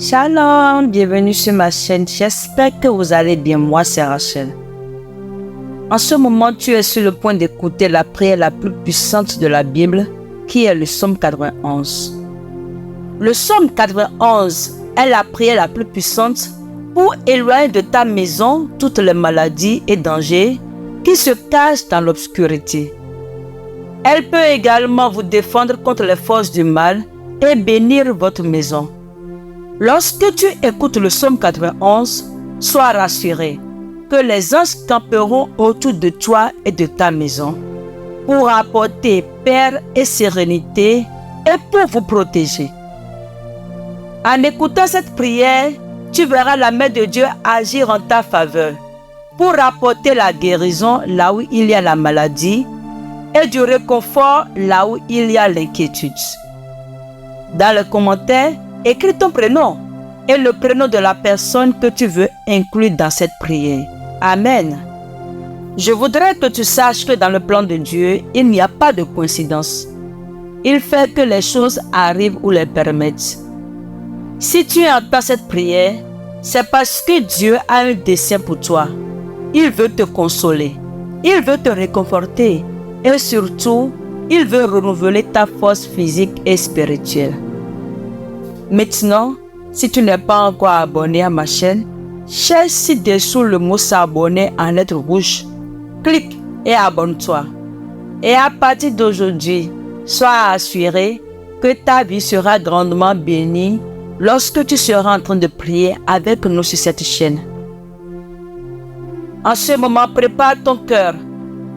Shalom, bienvenue sur ma chaîne. J'espère que vous allez bien. Moi, c'est Rachel. En ce moment, tu es sur le point d'écouter la prière la plus puissante de la Bible, qui est le Psaume 91. Le Psaume 91 est la prière la plus puissante pour éloigner de ta maison toutes les maladies et dangers qui se cachent dans l'obscurité. Elle peut également vous défendre contre les forces du mal et bénir votre maison. Lorsque tu écoutes le Psaume 91, sois rassuré que les anges camperont autour de toi et de ta maison pour apporter paix et sérénité et pour vous protéger. En écoutant cette prière, tu verras la main de Dieu agir en ta faveur pour apporter la guérison là où il y a la maladie et du réconfort là où il y a l'inquiétude. Dans les commentaires, écris ton prénom et le prénom de la personne que tu veux inclure dans cette prière. Amen. Je voudrais que tu saches que dans le plan de Dieu, il n'y a pas de coïncidence. Il fait que les choses arrivent ou les permettent. Si tu entends cette prière, c'est parce que Dieu a un dessein pour toi. Il veut te consoler, il veut te réconforter et surtout, il veut renouveler ta force physique et spirituelle. Maintenant, si tu n'es pas encore abonné à ma chaîne, cherche ci-dessous le mot s'abonner en lettres rouges. Clique et abonne-toi. Et à partir d'aujourd'hui, sois assuré que ta vie sera grandement bénie lorsque tu seras en train de prier avec nous sur cette chaîne. En ce moment, prépare ton cœur,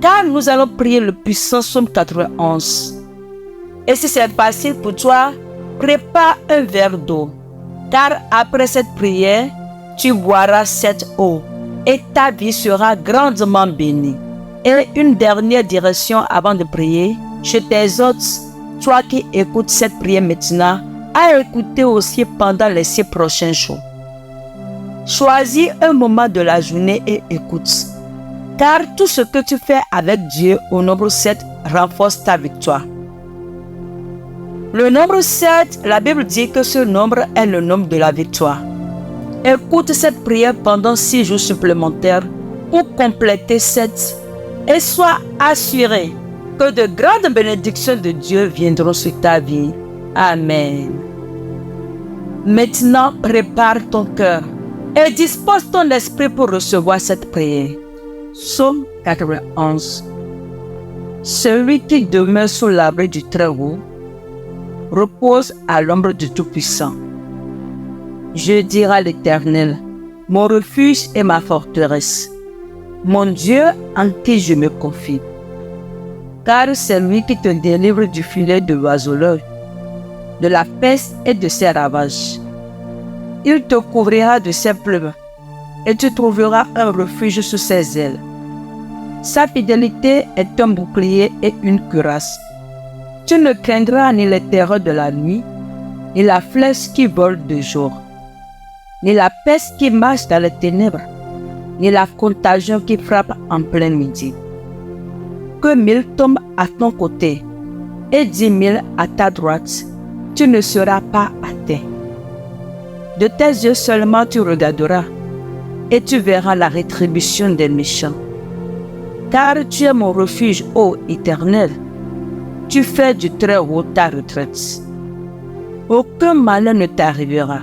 car nous allons prier le puissant Psaume 91. Et si c'est facile pour toi, prépare un verre d'eau, car après cette prière, tu boiras cette eau et ta vie sera grandement bénie. Et une dernière direction avant de prier, je t'exhorte, toi qui écoutes cette prière maintenant, à écouter aussi pendant les 6 prochains jours. Choisis un moment de la journée et écoute, car tout ce que tu fais avec Dieu au nombre 7 renforce ta victoire. Le nombre 7, la Bible dit que ce nombre est le nombre de la victoire. Écoute cette prière pendant 6 jours supplémentaires pour compléter 7 et sois assuré que de grandes bénédictions de Dieu viendront sur ta vie. Amen. Maintenant, prépare ton cœur et dispose ton esprit pour recevoir cette prière. Psaume 91. Celui qui demeure sous l'abri du Très-Haut repose à l'ombre du Tout-Puissant. Je dirai à l'Éternel, mon refuge et ma forteresse, mon Dieu en qui je me confie. Car c'est lui qui te délivre du filet de l'oiseleur, de la peste et de ses ravages. Il te couvrira de ses plumes et tu trouveras un refuge sous ses ailes. Sa fidélité est un bouclier et une cuirasse. Tu ne craindras ni les terreurs de la nuit, ni la flèche qui vole de jour, ni la peste qui marche dans les ténèbres, ni la contagion qui frappe en plein midi. Que 1000 tombent à ton côté et 10 000 à ta droite, tu ne seras pas atteint. De tes yeux seulement tu regarderas et tu verras la rétribution des méchants. Car tu es mon refuge, ô Éternel. Tu fais du Très-Haut ta retraite. Aucun malheur ne t'arrivera.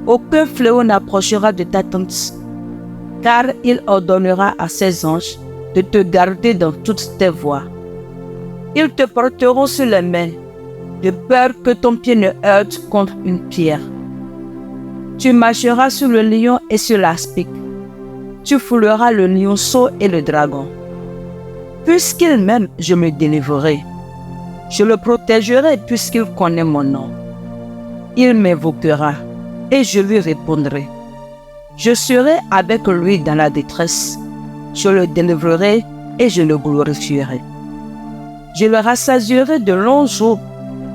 Aucun fléau n'approchera de ta tente. Car il ordonnera à ses anges de te garder dans toutes tes voies. Ils te porteront sur les mains, de peur que ton pied ne heurte contre une pierre. Tu marcheras sur le lion et sur l'aspic. Tu fouleras le lionceau et le dragon. Puisqu'il m'aime, je me délivrerai. Je le protégerai puisqu'il connaît mon nom. Il m'invoquera et je lui répondrai. Je serai avec lui dans la détresse. Je le délivrerai et je le glorifierai. Je le rassasierai de longs jours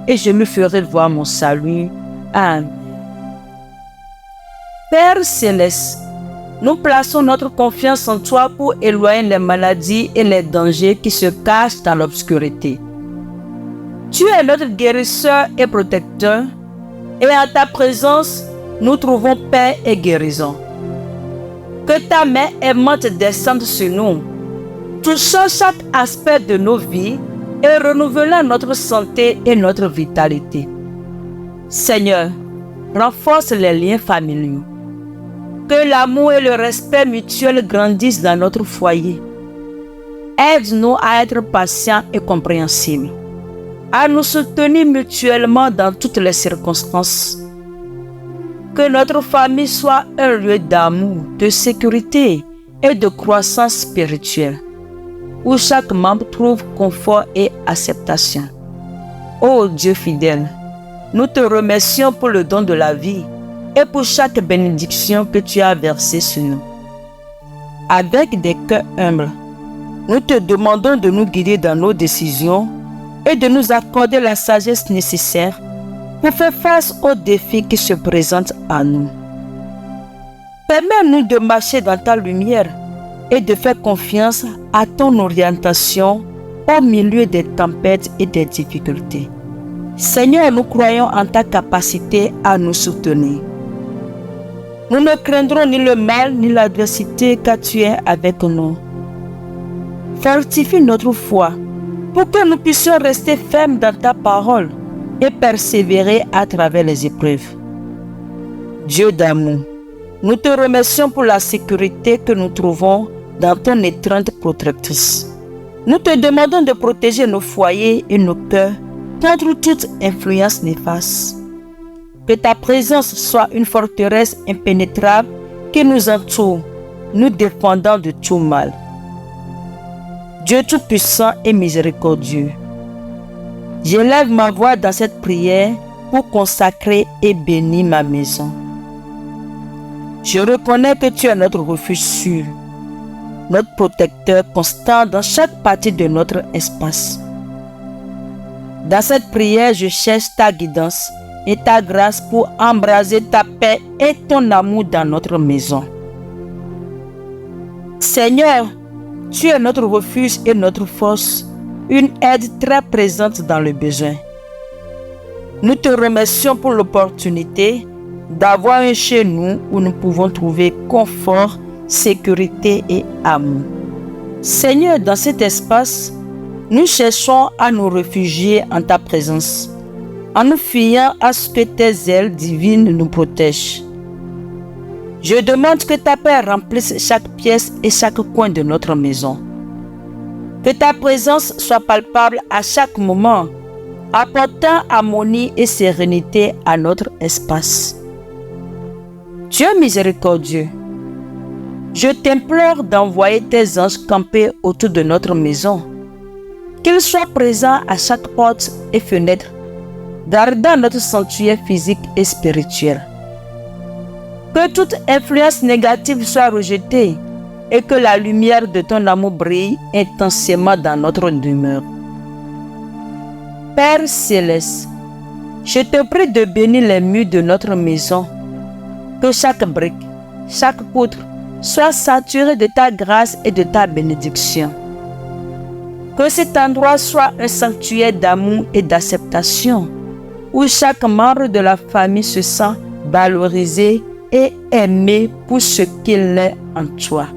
et je lui ferai voir mon salut. Amen. Père céleste, nous plaçons notre confiance en toi pour éloigner les maladies et les dangers qui se cachent dans l'obscurité. Tu es notre guérisseur et protecteur, et en ta présence, nous trouvons paix et guérison. Que ta main aimante descende sur nous, touchant chaque aspect de nos vies et renouvelant notre santé et notre vitalité. Seigneur, renforce les liens familiaux. Que l'amour et le respect mutuel grandissent dans notre foyer. Aide-nous à être patients et compréhensibles, à nous soutenir mutuellement dans toutes les circonstances. Que notre famille soit un lieu d'amour, de sécurité et de croissance spirituelle, où chaque membre trouve confort et acceptation. Ô Dieu fidèle, nous te remercions pour le don de la vie et pour chaque bénédiction que tu as versée sur nous. Avec des cœurs humbles, nous te demandons de nous guider dans nos décisions et de nous accorder la sagesse nécessaire pour faire face aux défis qui se présentent à nous. Permets-nous de marcher dans ta lumière et de faire confiance à ton orientation au milieu des tempêtes et des difficultés. Seigneur, nous croyons en ta capacité à nous soutenir. Nous ne craindrons ni le mal ni l'adversité car tu es avec nous. Fortifie notre foi pour que nous puissions rester fermes dans ta parole et persévérer à travers les épreuves. Dieu d'amour, nous te remercions pour la sécurité que nous trouvons dans ton étreinte protectrice. Nous te demandons de protéger nos foyers et nos cœurs contre toute influence néfaste. Que ta présence soit une forteresse impénétrable qui nous entoure, nous défendant de tout mal. Dieu Tout-Puissant et miséricordieux, j'élève ma voix dans cette prière pour consacrer et bénir ma maison. Je reconnais que tu es notre refuge sûr, notre protecteur constant dans chaque partie de notre espace. Dans cette prière, je cherche ta guidance et ta grâce pour embraser ta paix et ton amour dans notre maison. Seigneur, tu es notre refuge et notre force, une aide très présente dans le besoin. Nous te remercions pour l'opportunité d'avoir un chez nous où nous pouvons trouver confort, sécurité et amour. Seigneur, dans cet espace, nous cherchons à nous réfugier en ta présence, en nous fiant à ce que tes ailes divines nous protègent. Je demande que ta paix remplisse chaque pièce et chaque coin de notre maison. Que ta présence soit palpable à chaque moment, apportant harmonie et sérénité à notre espace. Dieu miséricordieux, je t'implore d'envoyer tes anges camper autour de notre maison, qu'ils soient présents à chaque porte et fenêtre, gardant notre sanctuaire physique et spirituel. Que toute influence négative soit rejetée et que la lumière de ton amour brille intensément dans notre demeure. Père céleste, je te prie de bénir les murs de notre maison, que chaque brique, chaque poutre soit saturée de ta grâce et de ta bénédiction. Que cet endroit soit un sanctuaire d'amour et d'acceptation, où chaque membre de la famille se sent valorisé et aimé pour ce qu'il est en toi.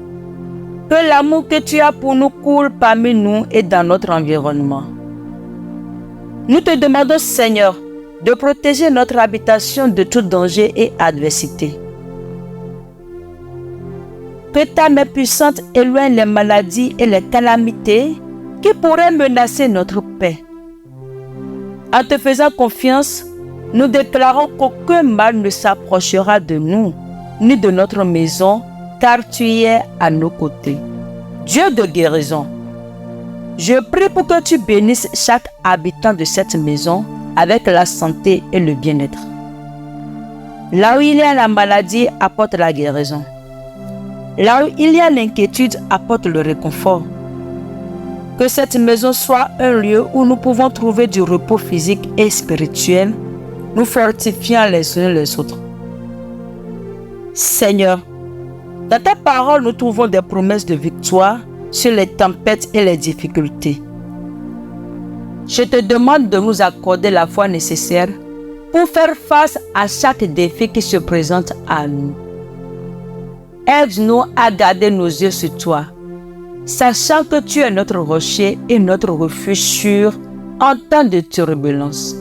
Que l'amour que tu as pour nous coule parmi nous et dans notre environnement. Nous te demandons, Seigneur, de protéger notre habitation de tout danger et adversité. Que ta main puissante éloigne les maladies et les calamités qui pourraient menacer notre paix. En te faisant confiance, nous déclarons qu'aucun mal ne s'approchera de nous, ni de notre maison, car tu es à nos côtés. Dieu de guérison, je prie pour que tu bénisses chaque habitant de cette maison avec la santé et le bien-être. Là où il y a la maladie, apporte la guérison. Là où il y a l'inquiétude, apporte le réconfort. Que cette maison soit un lieu où nous pouvons trouver du repos physique et spirituel, nous fortifiant les uns les autres. Seigneur, dans ta parole, nous trouvons des promesses de victoire sur les tempêtes et les difficultés. Je te demande de nous accorder la foi nécessaire pour faire face à chaque défi qui se présente à nous. Aide-nous à garder nos yeux sur toi, sachant que tu es notre rocher et notre refuge sûr en temps de turbulence.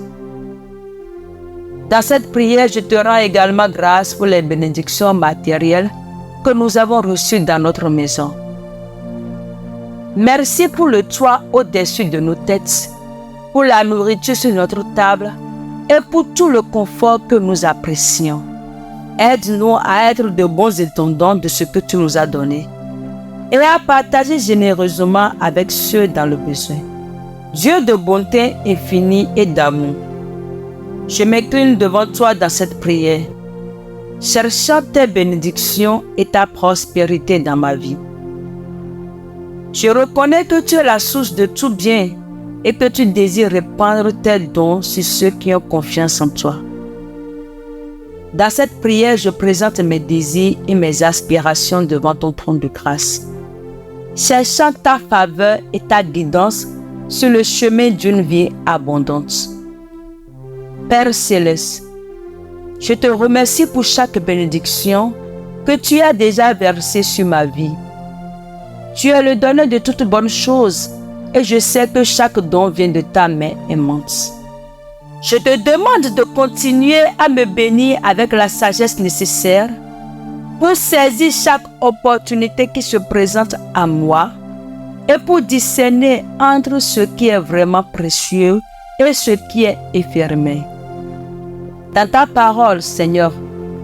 Dans cette prière, je te rends également grâce pour les bénédictions matérielles que nous avons reçues dans notre maison. Merci pour le toit au-dessus de nos têtes, pour la nourriture sur notre table et pour tout le confort que nous apprécions. Aide-nous à être de bons étendants de ce que tu nous as donné et à partager généreusement avec ceux dans le besoin. Dieu de bonté infinie et d'amour, je m'incline devant toi dans cette prière, cherchant tes bénédictions et ta prospérité dans ma vie. Je reconnais que tu es la source de tout bien et que tu désires répandre tes dons sur ceux qui ont confiance en toi. Dans cette prière, je présente mes désirs et mes aspirations devant ton trône de grâce, cherchant ta faveur et ta guidance sur le chemin d'une vie abondante. Père Céleste, je te remercie pour chaque bénédiction que tu as déjà versée sur ma vie. Tu es le donneur de toutes bonnes choses et je sais que chaque don vient de ta main aimante. Je te demande de continuer à me bénir avec la sagesse nécessaire pour saisir chaque opportunité qui se présente à moi et pour discerner entre ce qui est vraiment précieux et ce qui est éphémère. Dans ta parole, Seigneur,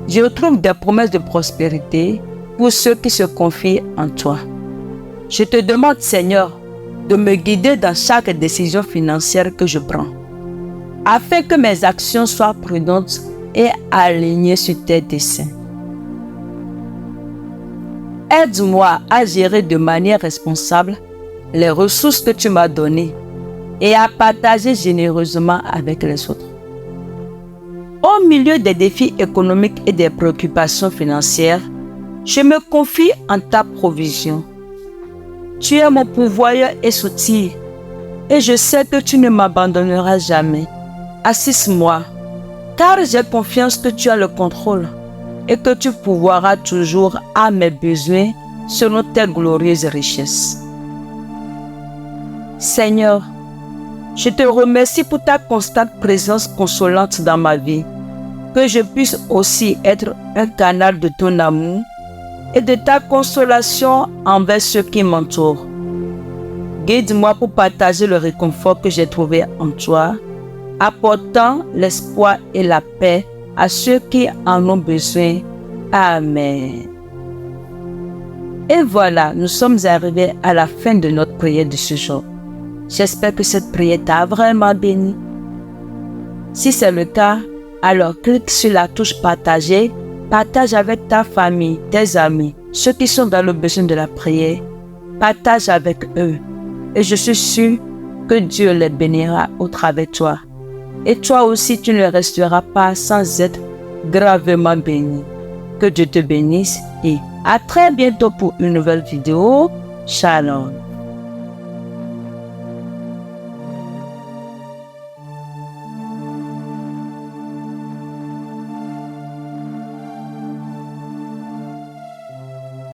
je retrouve des promesses de prospérité pour ceux qui se confient en toi. Je te demande, Seigneur, de me guider dans chaque décision financière que je prends, afin que mes actions soient prudentes et alignées sur tes desseins. Aide-moi à gérer de manière responsable les ressources que tu m'as données et à partager généreusement avec les autres. Au milieu des défis économiques et des préoccupations financières, je me confie en ta provision. Tu es mon pourvoyeur et soutien, et je sais que tu ne m'abandonneras jamais. Assiste-moi, car j'ai confiance que tu as le contrôle et que tu pourvoiras toujours à mes besoins selon tes glorieuses richesses. Seigneur, je te remercie pour ta constante présence consolante dans ma vie, que je puisse aussi être un canal de ton amour et de ta consolation envers ceux qui m'entourent. Guide-moi pour partager le réconfort que j'ai trouvé en toi, apportant l'espoir et la paix à ceux qui en ont besoin. Amen. Et voilà, nous sommes arrivés à la fin de notre prière de ce jour. J'espère que cette prière t'a vraiment béni. Si c'est le cas, alors clique sur la touche partager, partage avec ta famille, tes amis, ceux qui sont dans le besoin de la prière, partage avec eux. Et je suis sûre que Dieu les bénira au travers de toi. Et toi aussi, tu ne resteras pas sans être gravement béni. Que Dieu te bénisse et à très bientôt pour une nouvelle vidéo. Shalom.